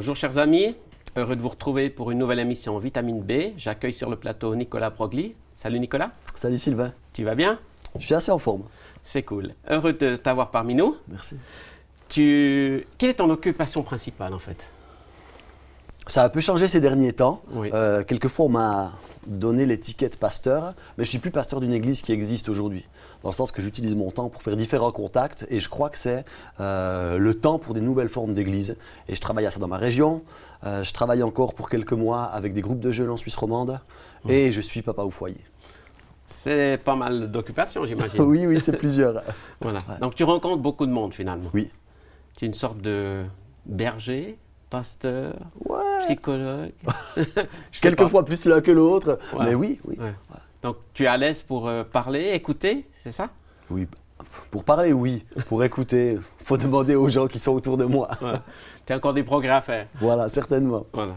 Bonjour chers amis, heureux de vous retrouver pour une nouvelle émission Vitamine B. J'accueille sur le plateau Nicolas Broglie. Salut Nicolas. Salut Sylvain. Tu vas bien? Je suis assez en forme. C'est cool. Heureux de t'avoir parmi nous. Merci. Quelle est ton occupation principale en fait? Ça a un peu changé ces derniers temps. Oui. Quelquefois, on m'a donné l'étiquette pasteur, mais je ne suis plus pasteur d'une église qui existe aujourd'hui. Dans le sens que j'utilise mon temps pour faire différents contacts et je crois que c'est le temps pour des nouvelles formes d'église. Et je travaille à ça dans ma région. Je travaille encore pour quelques mois avec des groupes de jeunes en Suisse romande et je suis papa au foyer. C'est pas mal d'occupations, j'imagine. Oui, c'est plusieurs. Voilà. Ouais. Donc tu rencontres beaucoup de monde finalement. Oui. Tu es une sorte de berger, pasteur, Ouais. psychologue. Je sais Quelquefois plus l'un que l'autre, Ouais. mais oui. Ouais. Donc tu es à l'aise pour parler, écouter, c'est ça? Oui. Pour parler, oui. Pour écouter, il faut demander aux gens qui sont autour de moi. Voilà. Tu as encore des progrès à faire. Voilà, certainement. Voilà.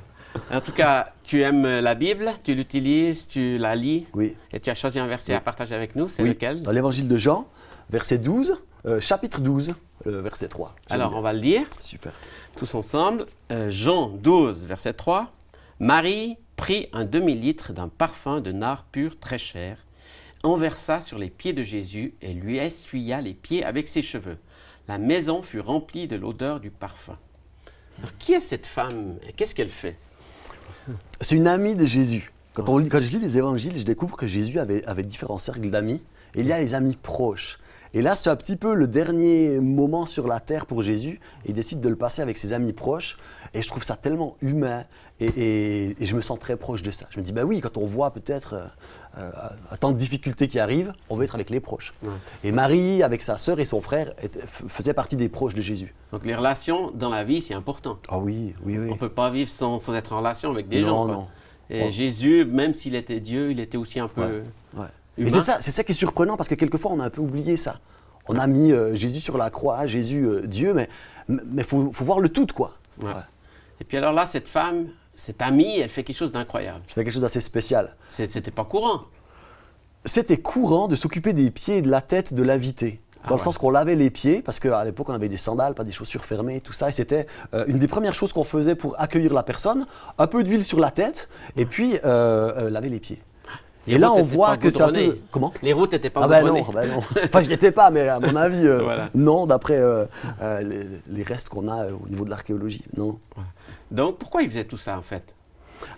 En tout cas, tu aimes la Bible, tu l'utilises, tu la lis Oui. et tu as choisi un verset Oui. à partager avec nous, c'est Oui. lequel? Dans l'évangile de Jean, verset 12, chapitre 12, verset 3. Alors, on va le lire Super. tous ensemble. Jean 12, verset 3. Marie prit un demi-litre d'un parfum de nard pur très cher, en versa sur les pieds de Jésus et lui essuya les pieds avec ses cheveux. La maison fut remplie de l'odeur du parfum. Alors, qui est cette femme et qu'est-ce qu'elle fait? C'est une amie de Jésus. Quand je lis les évangiles, je découvre que Jésus avait différents cercles d'amis. Et il y a les amis proches. Et là, c'est un petit peu le dernier moment sur la terre pour Jésus. Il décide de le passer avec ses amis proches. Et je trouve ça tellement humain. Et je me sens très proche de ça. Je me dis, bah oui, quand on voit peut-être tant de difficultés qui arrivent, on veut être avec les proches. Ouais. Et Marie, avec sa sœur et son frère, faisait partie des proches de Jésus. Donc, les relations dans la vie, c'est important. Ah oui. On ne peut pas vivre sans être en relation avec des Non, gens. Quoi. non. Et Ouais. Jésus, même s'il était Dieu, il était aussi un peu Ouais. humain. Et c'est ça qui est surprenant parce que quelquefois on a un peu oublié ça. On a mis Jésus sur la croix, Jésus Dieu, mais faut voir le tout quoi. Ouais. Ouais. Et puis alors là, cette femme, cette amie, elle fait quelque chose d'incroyable. C'était quelque chose d'assez spécial. C'était pas courant. C'était courant de s'occuper des pieds et de la tête de l'invité. Dans le sens qu'on lavait les pieds, parce qu'à l'époque on avait des sandales, pas des chaussures fermées, tout ça. Et c'était une des premières choses qu'on faisait pour accueillir la personne. Un peu d'huile sur la tête et puis laver les pieds. Les Et là routes on étaient voit pas que c'est un goudronnées. peu... Comment ? Les routes n'étaient pas Ah ben goudronnées. non, ben non. Enfin, je n'y étais pas, mais à mon avis, Voilà. non, d'après les restes qu'on a au niveau de l'archéologie, non. Donc pourquoi il faisait tout ça en fait?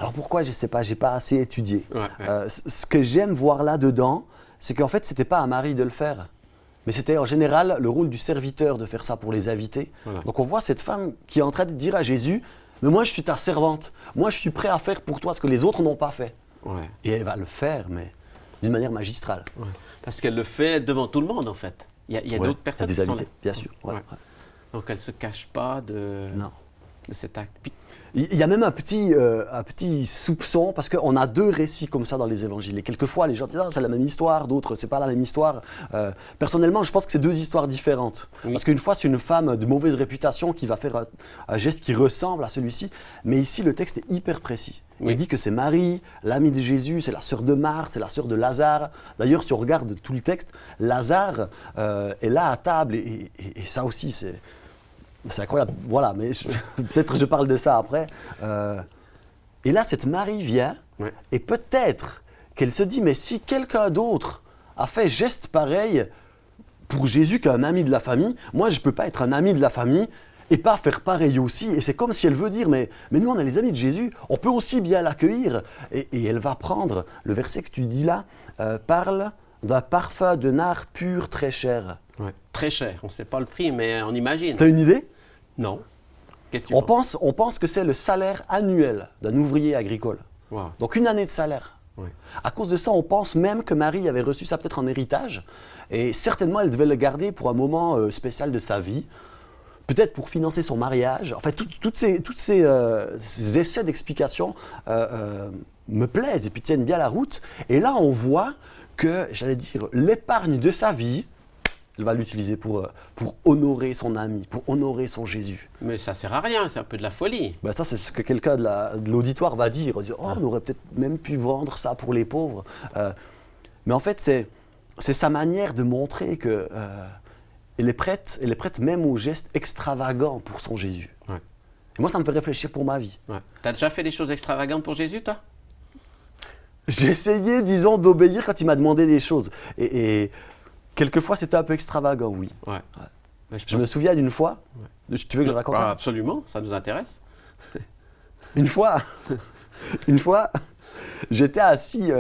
Alors pourquoi, je ne sais pas, j'ai pas assez étudié. Ouais. Ce que j'aime voir là-dedans, c'est qu'en fait, c'était pas à Marie de le faire. Mais c'était en général le rôle du serviteur de faire ça pour les invités. Voilà. Donc on voit cette femme qui est en train de dire à Jésus, mais moi je suis ta servante, moi je suis prêt à faire pour toi ce que les autres n'ont pas fait. Ouais. Et elle va le faire, mais d'une manière magistrale. Ouais. Parce qu'elle le fait devant tout le monde en fait. Il y a Ouais, d'autres personnes des qui sont invités, là. bien sûr. Ouais, Ouais. ouais. Donc elle ne se cache pas de Non. cet acte. Puis, Il y a même un petit soupçon, parce qu'on a deux récits comme ça dans les évangiles. Et quelquefois, les gens disent « Ah, c'est la même histoire », d'autres « c'est pas la même histoire ». Personnellement, je pense que c'est deux histoires différentes. Oui. Parce qu'une fois, c'est une femme de mauvaise réputation qui va faire un geste qui ressemble à celui-ci. Mais ici, le texte est hyper précis. Oui. Il dit que c'est Marie, l'amie de Jésus, c'est la sœur de Marthe, c'est la sœur de Lazare. D'ailleurs, si on regarde tout le texte, Lazare est là à table. Et ça aussi, c'est incroyable, voilà, mais peut-être je parle de ça après. Et là, cette Marie vient, Ouais. et peut-être qu'elle se dit, mais si quelqu'un d'autre a fait geste pareil pour Jésus qu'un ami de la famille, moi je ne peux pas être un ami de la famille et pas faire pareil aussi. Et c'est comme si elle veut dire, mais nous on est les amis de Jésus, on peut aussi bien l'accueillir. Et elle va prendre, le verset que tu dis là, parle d'un parfum de nard pur très cher. ouais. Très cher. On ne sait pas le prix, mais on imagine. Tu as une idée ? Non. Qu'est-ce que tu On penses? pense que c'est le salaire annuel d'un ouvrier agricole. Wow. Donc une année de salaire. Ouais. À cause de ça, on pense même que Marie avait reçu ça peut-être en héritage. Et certainement, elle devait le garder pour un moment spécial de sa vie. Peut-être pour financer son mariage. Enfin, toutes ces essais d'explication me plaisent et puis tiennent bien la route. Et là, on voit que, j'allais dire, l'épargne de sa vie, elle va l'utiliser pour honorer son ami, pour honorer son Jésus. Mais ça sert à rien, c'est un peu de la folie. Ben ça, c'est ce que quelqu'un de l'auditoire va dire. Il va dire, oh, on aurait peut-être même pu vendre ça pour les pauvres. Mais en fait, c'est sa manière de montrer que elle est prête même aux gestes extravagants pour son Jésus. Ouais. Et moi, ça me fait réfléchir pour ma vie. Ouais. Tu as déjà fait des choses extravagantes pour Jésus, toi? J'ai essayé, disons, d'obéir quand il m'a demandé des choses. Et quelquefois, c'était un peu extravagant, oui. Ouais. Je me souviens d'une fois. Tu veux que je raconte ça? Absolument, ça nous intéresse. Une fois, j'étais assis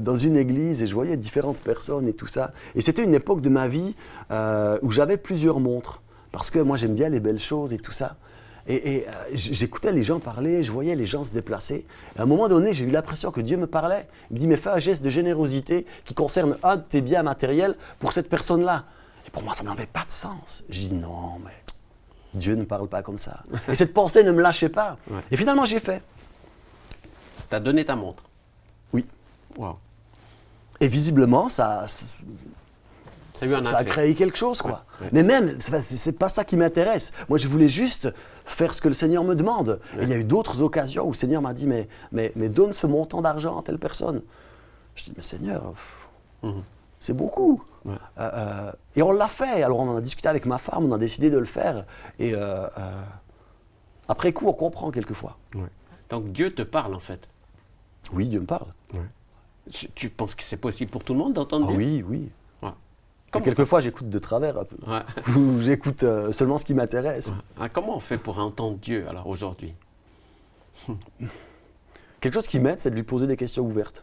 dans une église et je voyais différentes personnes et tout ça. Et c'était une époque de ma vie où j'avais plusieurs montres. Parce que moi, j'aime bien les belles choses et tout ça. Et j'écoutais les gens parler, je voyais les gens se déplacer. Et à un moment donné, j'ai eu l'impression que Dieu me parlait. Il me dit, mais fais un geste de générosité qui concerne un de tes biens matériels pour cette personne-là. Et pour moi, ça n'avait pas de sens. Je dis, non, mais Dieu ne parle pas comme ça. Et cette pensée ne me lâchait pas. Ouais. Et finalement, j'ai fait. Tu as donné ta montre. Oui. Wow. Et visiblement, ça a Ça a eu un effet. créé quelque chose, quoi. Ouais. Mais même, c'est pas ça qui m'intéresse. Moi, je voulais juste faire ce que le Seigneur me demande. Et il y a eu d'autres occasions où le Seigneur m'a dit, mais donne ce montant d'argent à telle personne. Je dis, mais Seigneur, c'est beaucoup. Ouais. Et on l'a fait. Alors, on en a discuté avec ma femme, on a décidé de le faire. Et après coup, on comprend quelquefois. Ouais. Donc Dieu te parle, en fait. Oui, Dieu me parle. Tu penses que c'est possible pour tout le monde d'entendre Ah Dieu? oui, oui. Ouais. Et Comment quelquefois, j'écoute de travers un peu. Ouais. Ou j'écoute seulement ce qui m'intéresse. Ah, comment on fait pour entendre Dieu, alors, aujourd'hui? Quelque chose qui m'aide, c'est de lui poser des questions ouvertes.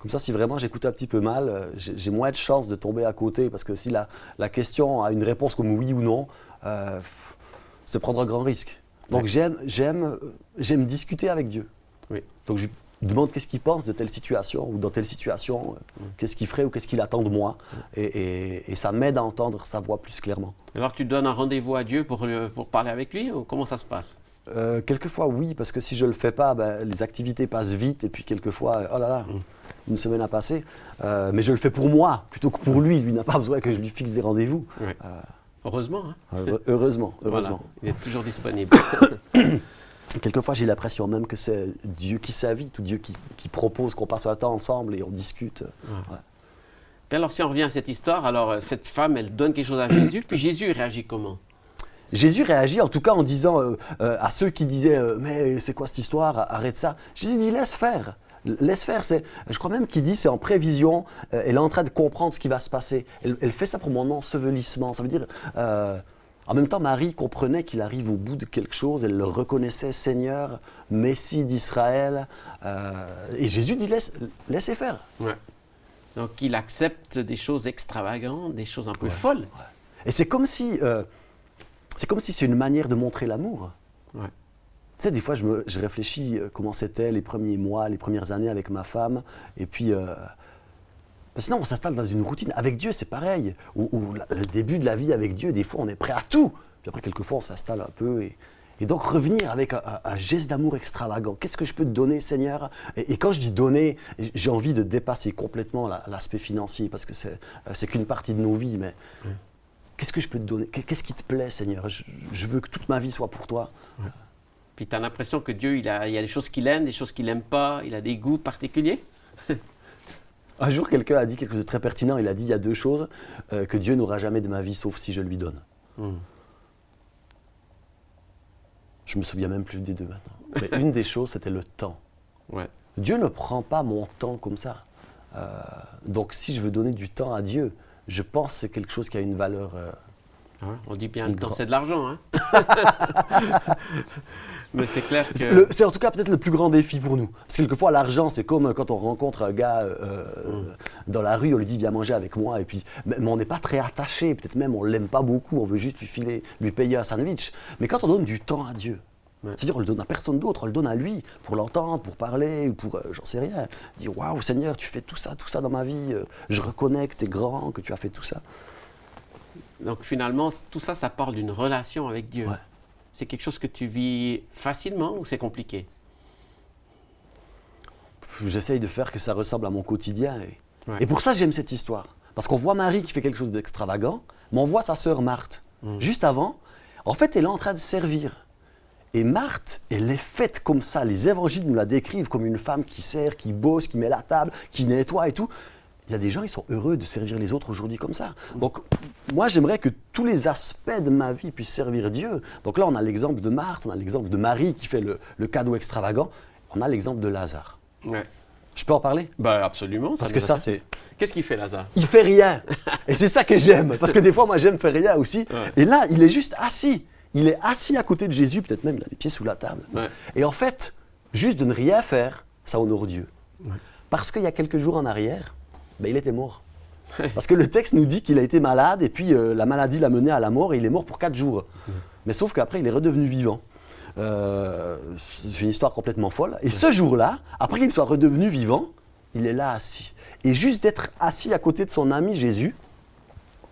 Comme ça, si vraiment j'écoute un petit peu mal, j'ai moins de chances de tomber à côté. Parce que si la question a une réponse comme oui ou non, c'est prendre un grand risque. Donc j'aime discuter avec Dieu. Oui. Donc je lui demande qu'est-ce qu'il pense de telle situation, ou dans telle situation, qu'est-ce qu'il ferait ou qu'est-ce qu'il attend de moi. Et ça m'aide à entendre sa voix plus clairement. Alors tu donnes un rendez-vous à Dieu pour parler avec lui, ou comment ça se passe? Quelquefois oui, parce que si je ne le fais pas, les activités passent vite et puis quelquefois, oh là là, une semaine a passé. Mais je le fais pour moi plutôt que pour lui. Lui n'a pas besoin que je lui fixe des rendez-vous. Ouais. Heureusement. Hein? Heureusement. Voilà. Il est toujours disponible. Quelquefois j'ai l'impression même que c'est Dieu qui s'invite ou Dieu qui propose qu'on passe un temps ensemble et on discute. Ouais. Et alors si on revient à cette histoire, alors cette femme, elle donne quelque chose à Jésus, puis Jésus réagit comment? Jésus réagit en tout cas en disant à ceux qui disaient mais c'est quoi cette histoire, arrête ça. Jésus dit laisse faire. Laisse faire, je crois même qu'il dit c'est en prévision, elle est en train de comprendre ce qui va se passer. Elle fait ça pour mon ensevelissement. Ça veut dire, en même temps, Marie comprenait qu'il arrive au bout de quelque chose, elle le reconnaissait Seigneur, Messie d'Israël. Et Jésus dit laissez faire. Ouais. Donc il accepte des choses extravagantes, des choses un peu folles. Ouais. Et c'est comme si c'est une manière de montrer l'amour. Ouais. Tu sais, des fois, je réfléchis comment c'était les premiers mois, les premières années avec ma femme. Et puis, sinon, on s'installe dans une routine. Avec Dieu, c'est pareil. Le début de la vie avec Dieu, des fois, on est prêt à tout. Puis après, quelquefois, on s'installe un peu. Et donc, revenir avec un geste d'amour extravagant. Qu'est-ce que je peux te donner, Seigneur? Et quand je dis donner, j'ai envie de dépasser complètement l'aspect financier, parce que c'est qu'une partie de nos vies. Mais qu'est-ce que je peux te donner? Qu'est-ce qui te plaît, Seigneur? Je veux que toute ma vie soit pour toi. Ouais. Puis tu as l'impression que Dieu, il y a des choses qu'il aime, des choses qu'il n'aime pas, il a des goûts particuliers? Un jour, quelqu'un a dit quelque chose de très pertinent. Il a dit, il y a deux choses que Dieu n'aura jamais de ma vie, sauf si je lui donne. Je me souviens même plus des deux maintenant. Mais une des choses, c'était le temps. Ouais. Dieu ne prend pas mon temps comme ça. Donc, si je veux donner du temps à Dieu, je pense que c'est quelque chose qui a une valeur... On dit bien le temps, c'est de l'argent. Hein? Mais c'est clair que... C'est en tout cas peut-être le plus grand défi pour nous. Parce que quelquefois, l'argent, c'est comme quand on rencontre un gars dans la rue, on lui dit « viens manger avec moi ». Et puis, mais on n'est pas très attaché, peut-être même on ne l'aime pas beaucoup, on veut juste lui payer un sandwich. Mais quand on donne du temps à Dieu, c'est-à-dire on le donne à personne d'autre, on le donne à lui, pour l'entendre, pour parler, ou pour, j'en sais rien. Dire « waouh Seigneur, tu fais tout ça dans ma vie, je reconnais que tu es grand, que tu as fait tout ça ». Donc finalement, tout ça, ça parle d'une relation avec Dieu. Ouais. C'est quelque chose que tu vis facilement ou c'est compliqué? J'essaye de faire que ça ressemble à mon quotidien. Et pour ça, j'aime cette histoire. Parce qu'on voit Marie qui fait quelque chose d'extravagant, mais on voit sa sœur Marthe. Juste avant, en fait, elle est en train de servir. Et Marthe, elle est faite comme ça. Les évangiles nous la décrivent comme une femme qui sert, qui bosse, qui met la table, qui nettoie et tout. il y a des gens, ils sont heureux de servir les autres aujourd'hui comme ça. Donc, moi, j'aimerais que tous les aspects de ma vie puissent servir Dieu. Donc là, on a l'exemple de Marthe, on a l'exemple de Marie qui fait le cadeau extravagant. On a l'exemple de Lazare. Ouais. Je peux en parler? Bah absolument. Parce que ça, c'est... Qu'est-ce qu'il fait, Lazare? Il fait rien. Et c'est ça que j'aime. Parce que des fois, moi, j'aime faire rien aussi. Ouais. Et là, il est juste assis. Il est assis à côté de Jésus, peut-être même il a les pieds sous la table. Ouais. Et en fait, juste de ne rien faire, ça honore Dieu. Ouais. Parce qu'il y a quelques jours en arrière, ben, il était mort. Ouais. Parce que le texte nous dit qu'il a été malade et puis la maladie l'a mené à la mort et il est mort pour 4 jours. Mais sauf qu'après, il est redevenu vivant. C'est une histoire complètement folle. Et ce jour-là, après qu'il soit redevenu vivant, il est là assis. Et juste d'être assis à côté de son ami Jésus,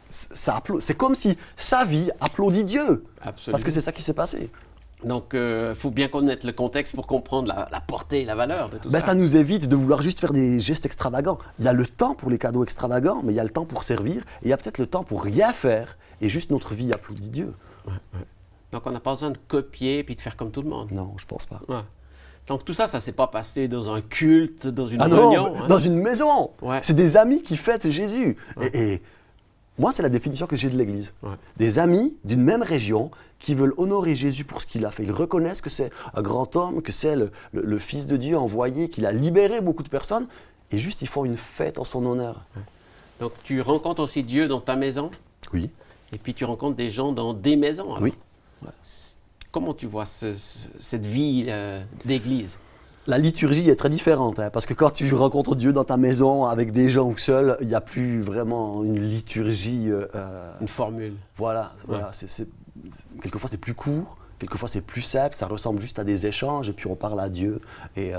c'est comme si sa vie applaudit Dieu. Absolument. Parce que c'est ça qui s'est passé. Donc, il faut bien connaître le contexte pour comprendre la portée et la valeur de tout Ben, ça. ça nous évite de vouloir juste faire des gestes extravagants. Il y a le temps pour les cadeaux extravagants, mais il y a le temps pour servir. Et il y a peut-être le temps pour rien faire. Et juste notre vie applaudit Dieu. Ouais, ouais. Donc, on n'a pas besoin de copier et de faire comme tout le monde. Non, je pense pas. Ouais. Donc, tout ça, ça ne s'est pas passé dans un culte, dans une Ah réunion. non, Hein. dans une maison. Ouais. C'est des amis qui fêtent Jésus. Ouais. Et moi, c'est la définition que j'ai de l'Église. Ouais. Des amis d'une même région qui veulent honorer Jésus pour ce qu'il a fait. Ils reconnaissent que c'est un grand homme, que c'est le Fils de Dieu envoyé, qu'il a libéré beaucoup de personnes. Et juste, ils font une fête en son honneur. Donc, tu rencontres aussi Dieu dans ta maison Oui. et puis tu rencontres des gens dans des maisons. Alors. Oui. Comment tu vois cette vie d'église? La liturgie est très différente, hein, parce que quand tu rencontres Dieu dans ta maison, avec des gens ou seul, il n'y a plus vraiment une liturgie. Une formule. Voilà. Quelquefois c'est plus court, quelquefois c'est plus simple, ça ressemble juste à des échanges, et puis on parle à Dieu, et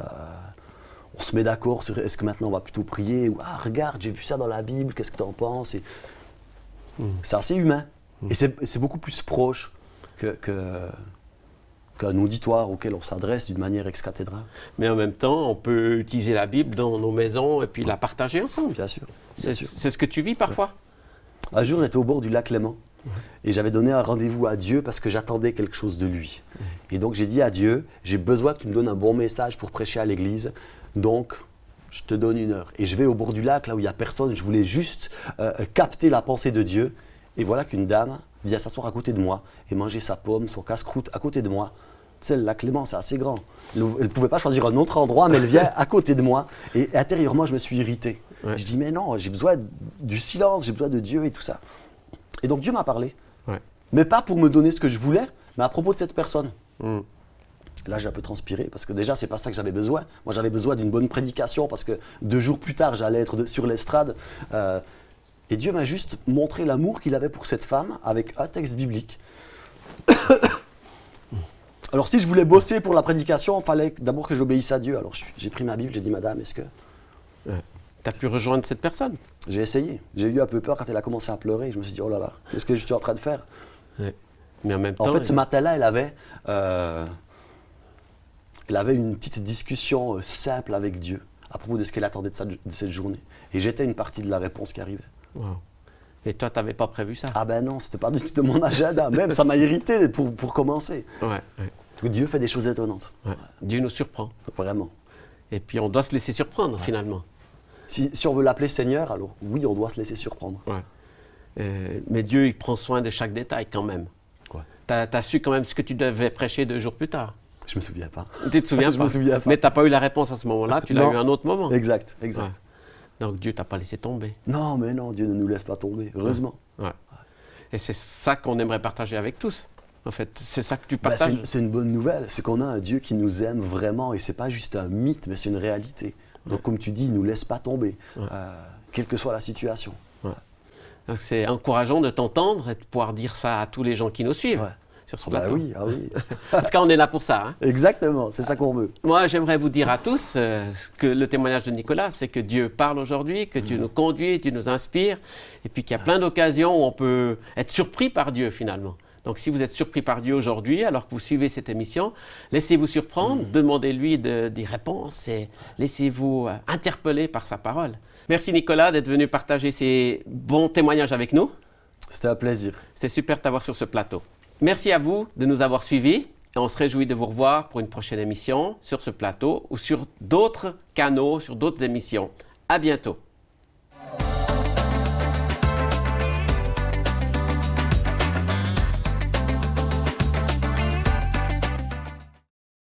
on se met d'accord sur est-ce que maintenant on va plutôt prier, ou ah regarde, j'ai vu ça dans la Bible, qu'est-ce que tu en penses? Et c'est assez humain, et c'est beaucoup plus proche qu'un auditoire auquel on s'adresse d'une manière ex-cathédrale. Mais en même temps, on peut utiliser la Bible dans nos maisons et puis la partager ensemble. Bien sûr. C'est ce que tu vis parfois? Un jour, j'étais au bord du lac Léman et j'avais donné un rendez-vous à Dieu parce que j'attendais quelque chose de lui. Et donc j'ai dit à Dieu, j'ai besoin que tu me donnes un bon message pour prêcher à l'église, donc je te donne 1 heure. Et je vais au bord du lac, là où il n'y a personne, je voulais juste capter la pensée de Dieu. Et voilà qu'une dame vient s'asseoir à côté de moi et manger sa pomme, son casse-croûte à côté de moi. Tu sais, le lac Léman, c'est assez grand. Elle ne pouvait pas choisir un autre endroit, mais elle vient à côté de moi. Et intérieurement, je me suis irrité. Ouais. Je dis, mais non, j'ai besoin du silence, j'ai besoin de Dieu et tout ça. Et donc Dieu m'a parlé. Ouais. Mais pas pour me donner ce que je voulais, mais à propos de cette personne. Mm. Là, j'ai un peu transpiré, parce que déjà, c'est pas ça que j'avais besoin. Moi, j'avais besoin d'une bonne prédication, parce que 2 jours plus tard, j'allais être sur l'estrade. Et Dieu m'a juste montré l'amour qu'il avait pour cette femme, avec un texte biblique. Alors, si je voulais bosser pour la prédication, il fallait d'abord que j'obéisse à Dieu. Alors, j'ai pris ma Bible, j'ai dit, madame, est-ce que... Ouais. Tu as pu rejoindre cette personne? J'ai essayé. J'ai eu un peu peur quand elle a commencé à pleurer. Je me suis dit, oh là là, qu'est-ce que je suis en train de faire? Ouais. Mais en même En temps... fait, ce matin-là, elle avait une petite discussion simple avec Dieu à propos de ce qu'elle attendait de cette journée. Et j'étais une partie de la réponse qui arrivait. Wow. Et toi, tu n'avais pas prévu ça? Ah ben non, c'était pas du tout de mon agenda. Même, ça m'a irrité pour commencer. Ouais, ouais, Parce que Dieu fait des choses étonnantes. ouais. Dieu nous surprend. Vraiment. Et puis, on doit se laisser surprendre, finalement. Si on veut l'appeler Seigneur, alors oui, on doit se laisser surprendre. Ouais. Mais Dieu, il prend soin de chaque détail quand même. Ouais. Tu as su quand même ce que tu devais prêcher 2 jours plus tard. Je me souviens pas. Tu te souviens Je pas? me souviens pas. Mais tu n'as pas eu la réponse à ce moment-là, tu l'as Non. eu à un autre moment. Exact. Ouais. Donc Dieu t'a pas laissé tomber. Non, mais non, Dieu ne nous laisse pas tomber, heureusement. Ouais. Et c'est ça qu'on aimerait partager avec tous. En fait, c'est ça que tu Ben, partages. c'est une bonne nouvelle, c'est qu'on a un Dieu qui nous aime vraiment et c'est pas juste un mythe, mais c'est une réalité. Donc comme tu dis, il nous laisse pas tomber, quelle que soit la situation. Donc c'est encourageant de t'entendre et de pouvoir dire ça à tous les gens qui nous suivent Ouais. sur ce Bah plateau. oui, ah oui. En tout cas, on est là pour ça. Hein. Exactement, c'est ça qu'on veut. Moi, j'aimerais vous dire à tous que le témoignage de Nicolas, c'est que Dieu parle aujourd'hui, que Dieu nous conduit, Dieu nous inspire, et puis qu'il y a plein d'occasions où on peut être surpris par Dieu finalement. Donc si vous êtes surpris par Dieu aujourd'hui, alors que vous suivez cette émission, laissez-vous surprendre, demandez-lui des réponses et laissez-vous interpeller par sa parole. Merci Nicolas d'être venu partager ces bons témoignages avec nous. C'était un plaisir. C'était super de t'avoir sur ce plateau. Merci à vous de nous avoir suivis et on se réjouit de vous revoir pour une prochaine émission sur ce plateau ou sur d'autres canaux, sur d'autres émissions. À bientôt.